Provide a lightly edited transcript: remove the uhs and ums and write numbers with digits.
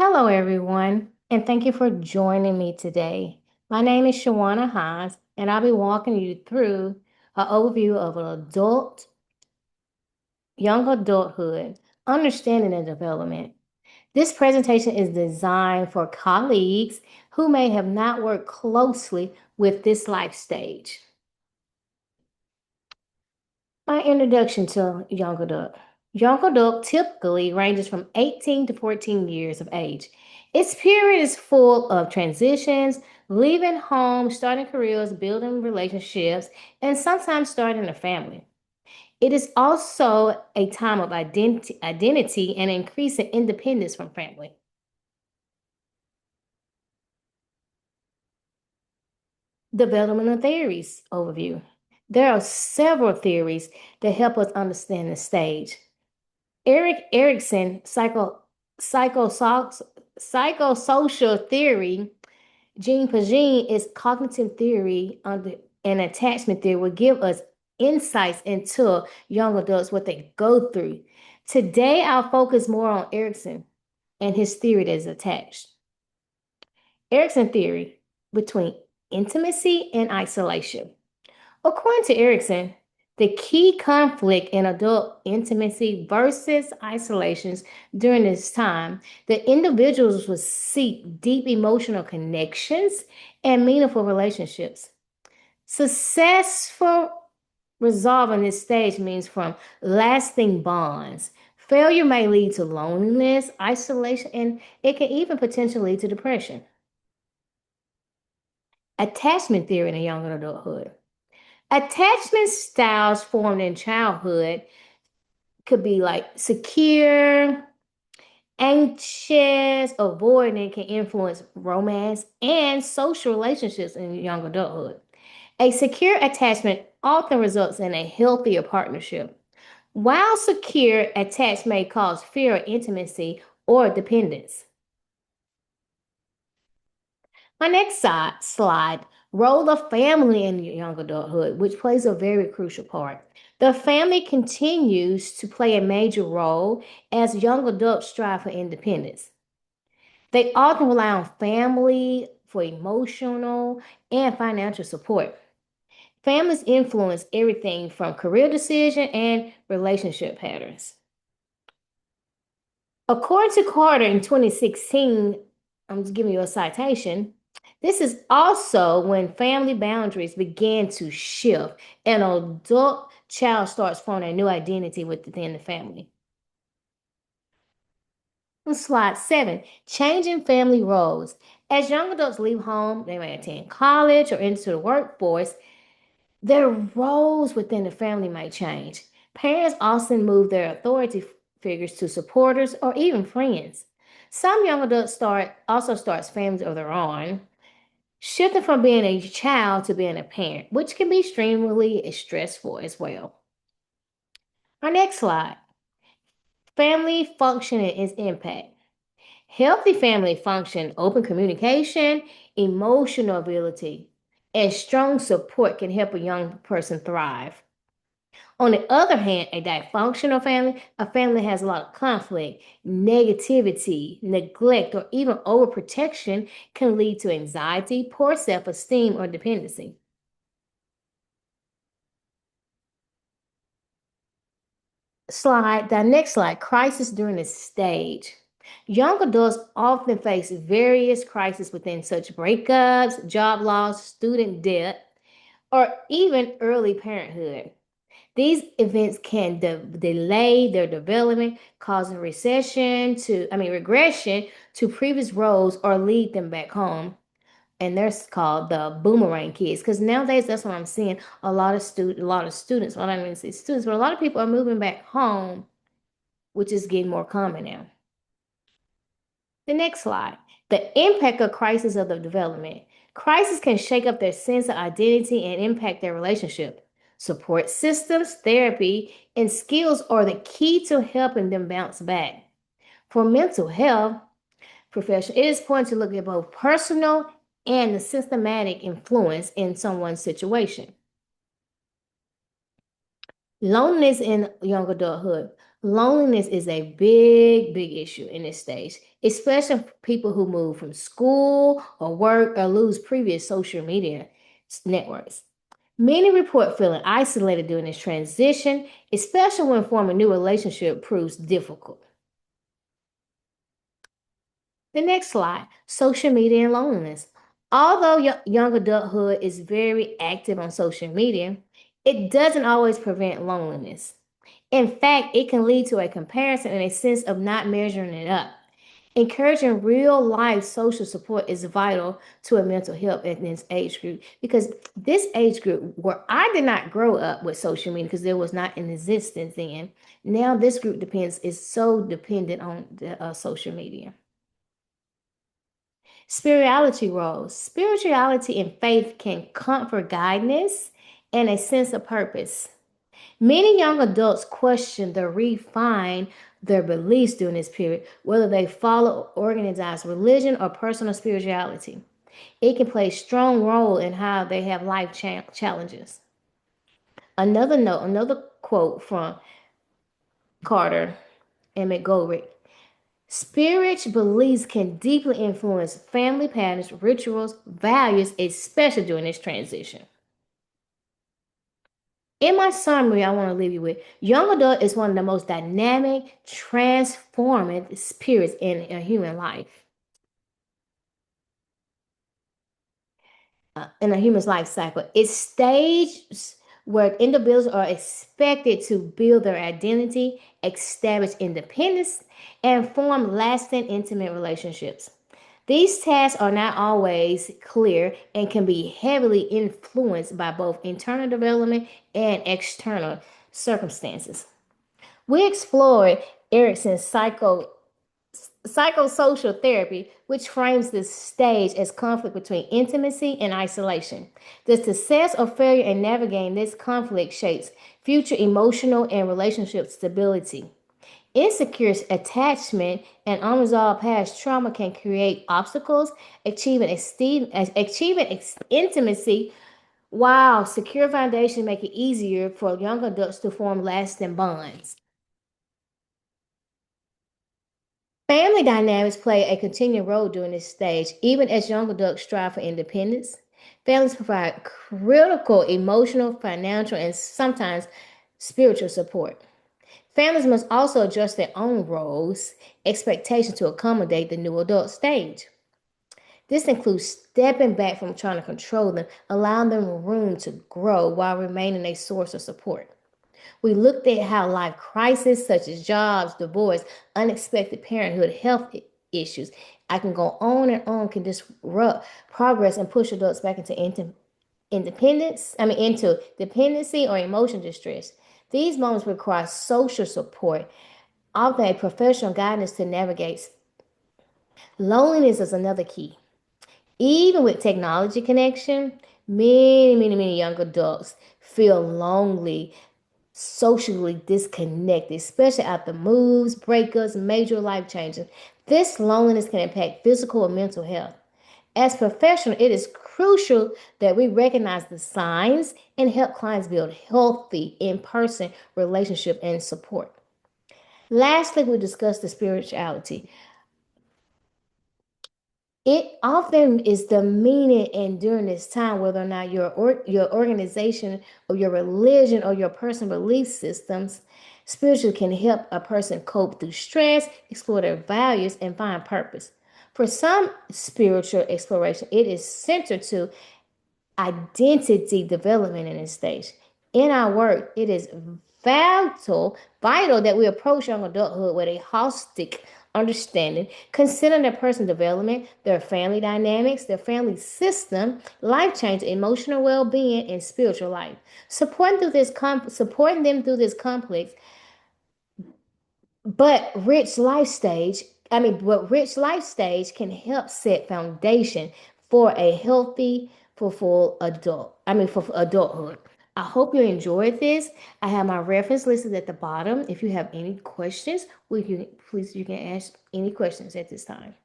Hello, everyone, and thank you for joining me today. My name is Shawana Hines, and I'll be walking you through an overview of young adulthood, understanding and development. This presentation is designed for colleagues who may have not worked closely with this life stage. My introduction to young adult. Young adult typically ranges from 18 to 14 years of age. Its period is full of transitions, leaving home, starting careers, building relationships, and sometimes starting a family. It is also a time of identity and increasing independence from family. Developmental theories overview. There are several theories that help us understand the stage. Eric Erickson, psycho, psychosocial theory, Jean Piaget is cognitive theory and attachment theory will give us insights into young adults, what they go through. Today, I'll focus more on Erickson and his theory that is attached. Erickson theory between intimacy and isolation. According to Erickson, the key conflict in adult intimacy versus isolations during this time, the individuals would seek deep emotional connections and meaningful relationships. Successful resolving this stage means from lasting bonds. Failure may lead to loneliness, isolation, and it can even potentially lead to depression. Attachment theory in a young adulthood. Attachment styles formed in childhood could be like secure, anxious, avoidant can influence romance and social relationships in young adulthood. A secure attachment often results in a healthier partnership, while secure attachment may cause fear of intimacy or dependence. My next slide, role of family in young adulthood, which plays a very crucial part. The family continues to play a major role as young adults strive for independence. They often rely on family for emotional and financial support. Families influence everything from career decision and relationship patterns. According to Carter in 2016, I'm just giving you a citation. This is also when family boundaries began to shift and an adult child starts forming a new identity within the family. On slide 7, changing family roles. As young adults leave home, they may attend college or enter the workforce, their roles within the family may change. Parents often move their authority figures to supporters or even friends. Some young adults starts families of their own, shifting from being a child to being a parent, which can be extremely stressful as well. Our next slide, family function and its impact. Healthy family function, open communication, emotional ability, and strong support can help a young person thrive. On the other hand, a dysfunctional family, a family has a lot of conflict, negativity, neglect, or even overprotection can lead to anxiety, poor self-esteem, or dependency. The next slide, crisis during this stage. Young adults often face various crises within such breakups, job loss, student debt, or even early parenthood. These events can delay their development, causing regression to previous roles or lead them back home. And they're called the boomerang kids. Because nowadays, that's what I'm seeing. A lot of students, well, I don't even say students, but a lot of people are moving back home, which is getting more common now. The next slide. The impact of crisis of the development. Crisis can shake up their sense of identity and impact their relationship. Support systems, therapy, and skills are the key to helping them bounce back. For mental health professionals, it is important to look at both personal and the systematic influence in someone's situation. Loneliness in young adulthood. Loneliness is a big, big issue in this stage, especially for people who move from school or work or lose previous social media networks. Many report feeling isolated during this transition, especially when forming a new relationship proves difficult. The next slide, social media and loneliness. Although young adulthood is very active on social media, it doesn't always prevent loneliness. In fact, it can lead to a comparison and a sense of not measuring it up. Encouraging real life social support is vital to a mental health in this age group because this age group where I did not grow up with social media because there was not in existence then. Now this group depends is so dependent on the social media. Spirituality roles. Spirituality and faith can comfort guidance and a sense of purpose. Many young adults question or refine their beliefs during this period, whether they follow organized religion or personal spirituality. It can play a strong role in how they have life challenges. Another quote from Carter and McGoldrick. Spiritual beliefs can deeply influence family patterns, rituals, values, especially during this transition. In my summary, I want to leave you with young adult is one of the most dynamic, transformative spirits in a human life, in a human's life cycle. It's stages where individuals are expected to build their identity, establish independence, and form lasting, intimate relationships. These tasks are not always clear and can be heavily influenced by both internal development and external circumstances. We explored Erickson's psychosocial therapy, which frames this stage as conflict between intimacy and isolation. The success or failure in navigating this conflict shapes future emotional and relationship stability. Insecure attachment and unresolved past trauma can create obstacles, achieving intimacy, while secure foundation make it easier for young adults to form lasting bonds. Family dynamics play a continuing role during this stage, even as young adults strive for independence. Families provide critical emotional, financial, and sometimes spiritual support. Families must also adjust their own roles, expectations to accommodate the new adult stage. This includes stepping back from trying to control them, allowing them room to grow while remaining a source of support. We looked at how life crises such as jobs, divorce, unexpected parenthood, health issues. I can go on and on can disrupt progress and push adults back into dependency or emotional distress. These moments require social support, often a professional guidance to navigate. Loneliness is another key. Even with technology connection, many young adults feel lonely, socially disconnected, especially after moves, breakups, major life changes. This loneliness can impact physical and mental health. As professionals, it is crucial that we recognize the signs and help clients build healthy in-person relationship and support. Lastly, we discuss the spirituality. It often is the meaning and during this time, whether or not your organization or your religion or your personal belief systems, spiritual can help a person cope through stress, explore their values, and find purpose. For some spiritual exploration, it is centered to identity development in this stage. In our work, it is vital that we approach young adulthood with a holistic understanding, considering their personal development, their family dynamics, their family system, life change, emotional well-being, and spiritual life. Supporting them through this complex but rich life stage can help set foundation for a healthy, fulfilled for adulthood. I hope you enjoyed this. I have my reference listed at the bottom. If you have any questions, you can ask any questions at this time.